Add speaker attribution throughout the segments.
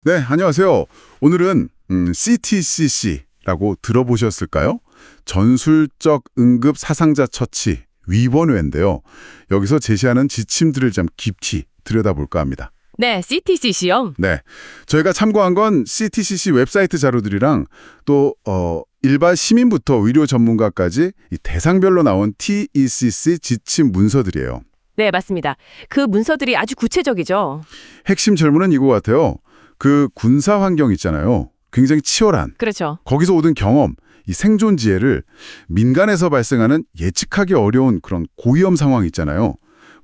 Speaker 1: 네, 안녕하세요. 오늘은 CTCC라고 들어보셨을까요? 전술적 응급 사상자 처치 위원회인데요. 여기서 제시하는 지침들을 좀 깊이 들여다볼까 합니다.
Speaker 2: 네, CTCC요.
Speaker 1: 네, 저희가 참고한 건 CTCC 웹사이트 자료들이랑 또 일반 시민부터 의료 전문가까지 이 대상별로 나온 TECC 지침 문서들이에요.
Speaker 2: 네, 맞습니다. 그 문서들이 아주 구체적이죠.
Speaker 1: 핵심 질문은 이거 같아요. 그 군사 환경 있잖아요. 굉장히 치열한.
Speaker 2: 그렇죠.
Speaker 1: 거기서 얻은 경험, 이 생존 지혜를 민간에서 발생하는 예측하기 어려운 그런 고위험 상황 있잖아요.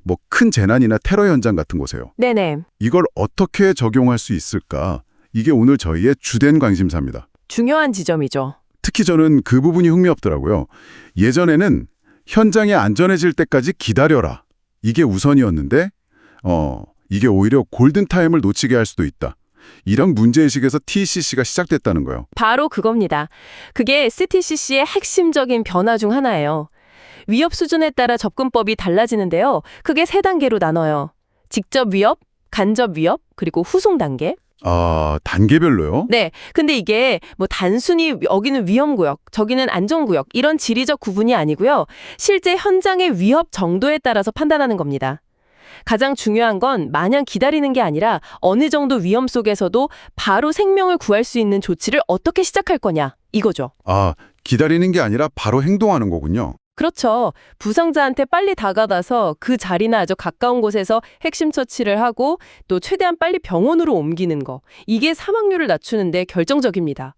Speaker 1: 뭐 큰 재난이나 테러 현장 같은 곳에요.
Speaker 2: 네네.
Speaker 1: 이걸 어떻게 적용할 수 있을까? 이게 오늘 저희의 주된 관심사입니다.
Speaker 2: 중요한 지점이죠.
Speaker 1: 특히 저는 그 부분이 흥미롭더라고요. 예전에는 현장이 안전해질 때까지 기다려라. 이게 우선이었는데 이게 오히려 골든타임을 놓치게 할 수도 있다. 이런 문제의식에서 TCC가 시작됐다는 거예요.
Speaker 2: 바로 그겁니다. 그게 CTCC의 핵심적인 변화 중 하나예요. 위협 수준에 따라 접근법이 달라지는데요. 크게 세 단계로 나눠요. 직접 위협, 간접 위협, 그리고 후송 단계.
Speaker 1: 아, 단계별로요?
Speaker 2: 네. 근데 이게 뭐 단순히 여기는 위험구역, 저기는 안전구역 이런 지리적 구분이 아니고요. 실제 현장의 위협 정도에 따라서 판단하는 겁니다. 가장 중요한 건 마냥 기다리는 게 아니라 어느 정도 위험 속에서도 바로 생명을 구할 수 있는 조치를 어떻게 시작할 거냐 이거죠.
Speaker 1: 아, 기다리는 게 아니라 바로 행동하는 거군요.
Speaker 2: 그렇죠. 부상자한테 빨리 다가가서 그 자리나 아주 가까운 곳에서 핵심 처치를 하고 또 최대한 빨리 병원으로 옮기는 거. 이게 사망률을 낮추는 데 결정적입니다.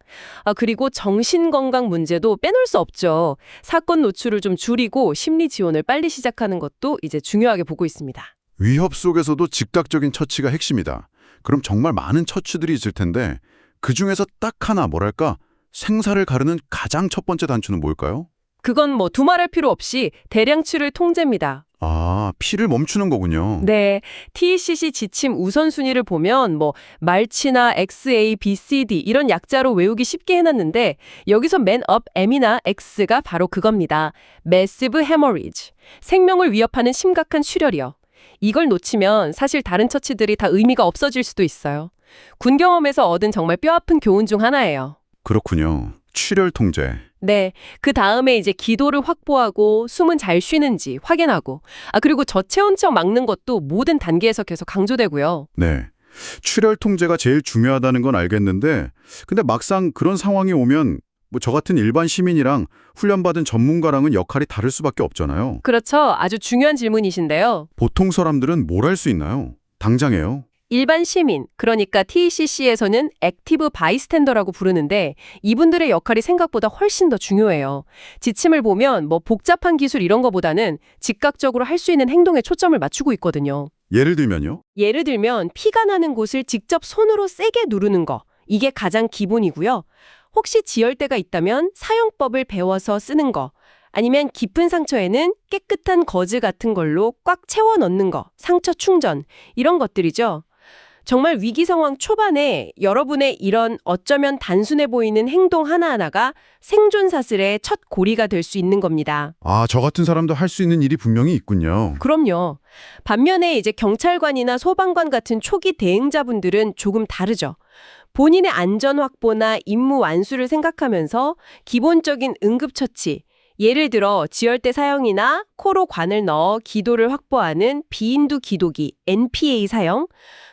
Speaker 2: 그리고 정신건강 문제도 빼놓을 수 없죠. 사건 노출을 좀 줄이고 심리 지원을 빨리 시작하는 것도 이제 중요하게 보고 있습니다.
Speaker 1: 위협 속에서도 즉각적인 처치가 핵심이다. 그럼 정말 많은 처치들이 있을 텐데 그중에서 딱 하나 뭐랄까 생사를 가르는 가장 첫 번째 단추는 뭘까요?
Speaker 2: 그건 뭐 두말할 필요 없이 대량치를 통제입니다.
Speaker 1: 아, 피를 멈추는 거군요.
Speaker 2: 네, TECC 지침 우선순위를 보면 뭐 말치나 XA, BCD 이런 약자로 외우기 쉽게 해놨는데 여기서 맨 업 M이나 X가 바로 그겁니다. Massive Hemorrhage, 생명을 위협하는 심각한 출혈이요. 이걸 놓치면 사실 다른 처치들이 다 의미가 없어질 수도 있어요. 군 경험에서 얻은 정말 뼈아픈 교훈 중 하나예요.
Speaker 1: 그렇군요. 출혈 통제.
Speaker 2: 네, 그 다음에 이제 기도를 확보하고 숨은 잘 쉬는지 확인하고 그리고 저체온증 막는 것도 모든 단계에서 계속 강조되고요.
Speaker 1: 네. 출혈 통제가 제일 중요하다는 건 알겠는데 근데 막상 그런 상황이 오면 뭐 저 같은 일반 시민이랑 훈련받은 전문가랑은 역할이 다를 수밖에 없잖아요.
Speaker 2: 그렇죠. 아주 중요한 질문이신데요.
Speaker 1: 보통 사람들은 뭘 할 수 있나요? 당장에요.
Speaker 2: 일반 시민, 그러니까 TECC에서는 액티브 바이스탠더라고 부르는데 이분들의 역할이 생각보다 훨씬 더 중요해요. 지침을 보면 뭐 복잡한 기술 이런 거보다는 즉각적으로 할 수 있는 행동에 초점을 맞추고 있거든요.
Speaker 1: 예를 들면요?
Speaker 2: 예를 들면 피가 나는 곳을 직접 손으로 세게 누르는 거. 이게 가장 기본이고요. 혹시 지혈대가 있다면 사용법을 배워서 쓰는 거. 아니면 깊은 상처에는 깨끗한 거즈 같은 걸로 꽉 채워 넣는 거. 상처 충전. 이런 것들이죠. 정말 위기 상황 초반에 여러분의 이런 어쩌면 단순해 보이는 행동 하나하나가 생존 사슬의 첫 고리가 될 수 있는 겁니다.
Speaker 1: 아, 저 같은 사람도 할 수 있는 일이 분명히 있군요.
Speaker 2: 그럼요. 반면에 이제 경찰관이나 소방관 같은 초기 대응자분들은 조금 다르죠. 본인의 안전 확보나 임무 완수를 생각하면서 기본적인 응급처치, 예를 들어 지혈대 사용이나 코로 관을 넣어 기도를 확보하는 비인두 기도기, NPA 사용,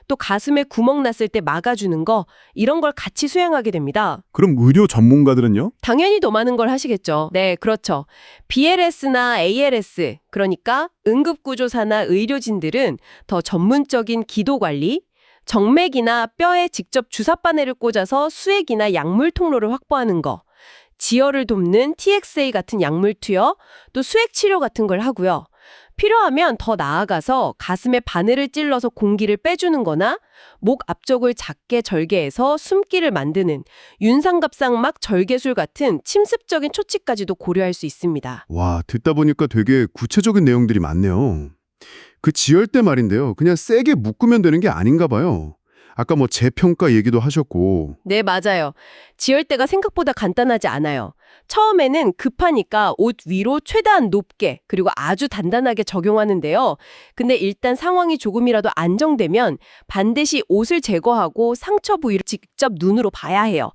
Speaker 2: 또 가슴에 구멍 났을 때 막아주는 거 이런 걸 같이 수행하게 됩니다.
Speaker 1: 그럼 의료 전문가들은요?
Speaker 2: 당연히 더 많은 걸 하시겠죠. 네, 그렇죠. BLS나 ALS, 그러니까 응급구조사나 의료진들은 더 전문적인 기도 관리, 정맥이나 뼈에 직접 주사바늘을 꽂아서 수액이나 약물 통로를 확보하는 거, 지혈을 돕는 TXA 같은 약물 투여, 또 수액 치료 같은 걸 하고요. 필요하면 더 나아가서 가슴에 바늘을 찔러서 공기를 빼주는 거나 목 앞쪽을 작게 절개해서 숨기를 만드는 윤상갑상막 절개술 같은 침습적인 처치까지도 고려할 수 있습니다.
Speaker 1: 와, 듣다 보니까 되게 구체적인 내용들이 많네요. 그 지혈대 말인데요. 그냥 세게 묶으면 되는 게 아닌가 봐요. 아까 뭐 재평가 얘기도 하셨고.
Speaker 2: 네, 맞아요. 지혈대가 생각보다 간단하지 않아요. 처음에는 급하니까 옷 위로 최대한 높게 그리고 아주 단단하게 적용하는데요. 근데 일단 상황이 조금이라도 안정되면 반드시 옷을 제거하고 상처 부위를 직접 눈으로 봐야 해요.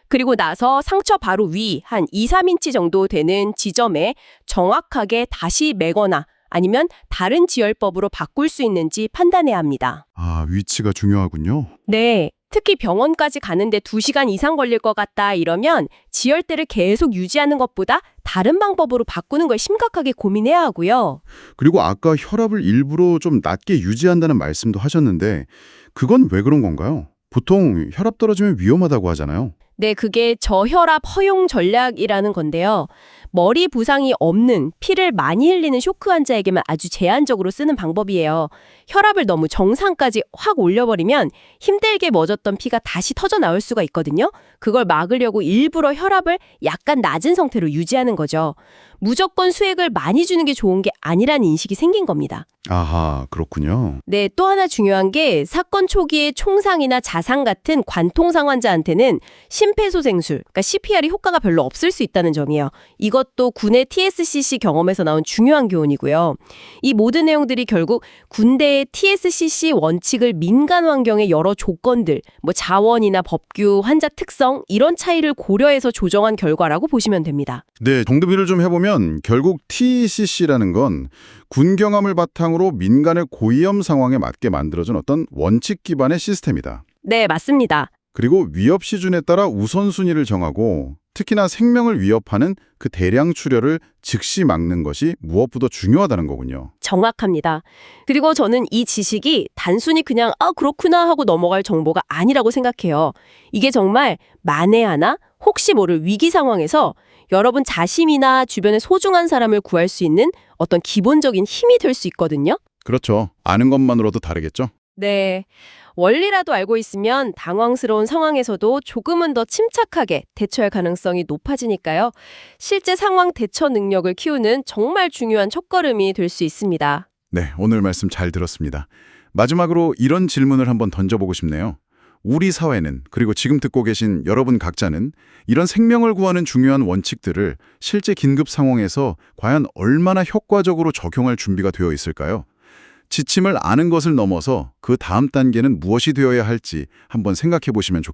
Speaker 2: 그리고 나서 상처 바로 위 한 2, 3인치 정도 되는 지점에 정확하게 다시 매거나 아니면 다른 지혈법으로 바꿀 수 있는지 판단해야 합니다.
Speaker 1: 아, 위치가 중요하군요.
Speaker 2: 네. 특히 병원까지 가는데 2시간 이상 걸릴 것 같다 이러면 지혈대를 계속 유지하는 것보다 다른 방법으로 바꾸는 걸 심각하게 고민해야 하고요.
Speaker 1: 그리고 아까 혈압을 일부러 좀 낮게 유지한다는 말씀도 하셨는데 그건 왜 그런 건가요? 보통 혈압 떨어지면 위험하다고 하잖아요.
Speaker 2: 네, 그게 저혈압 허용 전략이라는 건데요. 머리 부상이 없는 피를 많이 흘리는 쇼크 환자에게만 아주 제한적으로 쓰는 방법이에요. 혈압을 너무 정상까지 확 올려버리면 힘들게 멎었던 피가 다시 터져 나올 수가 있거든요. 그걸 막으려고 일부러 혈압을 약간 낮은 상태로 유지하는 거죠. 무조건 수액을 많이 주는 게 좋은 게 아니라는 인식이 생긴 겁니다.
Speaker 1: 아하, 그렇군요.
Speaker 2: 네, 또 하나 중요한 게 사건 초기에 총상이나 자상 같은 관통상 환자한테는 심폐소생술, 그러니까 CPR이 효과가 별로 없을 수 있다는 점이에요. 이것도 군의 TSCC 경험에서 나온 중요한 교훈이고요. 이 모든 내용들이 결국 군대의 TSCC 원칙을 민간 환경의 여러 조건들, 뭐 자원이나 법규, 환자 특성 이런 차이를 고려해서 조정한 결과라고 보시면 됩니다.
Speaker 1: 네, 정리를 좀 해보면 결국 TCC라는 건 군 경험을 바탕으로 민간의 고위험 상황에 맞게 만들어진 어떤 원칙 기반의 시스템이다.
Speaker 2: 네, 맞습니다.
Speaker 1: 그리고 위협 시준에 따라 우선순위를 정하고 특히나 생명을 위협하는 그 대량 출혈을 즉시 막는 것이 무엇보다 중요하다는 거군요.
Speaker 2: 정확합니다. 그리고 저는 이 지식이 단순히 그냥 그렇구나 하고 넘어갈 정보가 아니라고 생각해요. 이게 정말 만에 하나 혹시 모를 위기 상황에서 여러분 자신이나 주변의 소중한 사람을 구할 수 있는 어떤 기본적인 힘이 될 수 있거든요.
Speaker 1: 그렇죠. 아는 것만으로도 다르겠죠.
Speaker 2: 네. 원리라도 알고 있으면 당황스러운 상황에서도 조금은 더 침착하게 대처할 가능성이 높아지니까요. 실제 상황 대처 능력을 키우는 정말 중요한 첫걸음이 될 수 있습니다.
Speaker 1: 네, 오늘 말씀 잘 들었습니다. 마지막으로 이런 질문을 한번 던져보고 싶네요. 우리 사회는, 그리고 지금 듣고 계신 여러분 각자는 이런 생명을 구하는 중요한 원칙들을 실제 긴급 상황에서 과연 얼마나 효과적으로 적용할 준비가 되어 있을까요? 지침을 아는 것을 넘어서 그 다음 단계는 무엇이 되어야 할지 한번 생각해 보시면 좋겠습니다.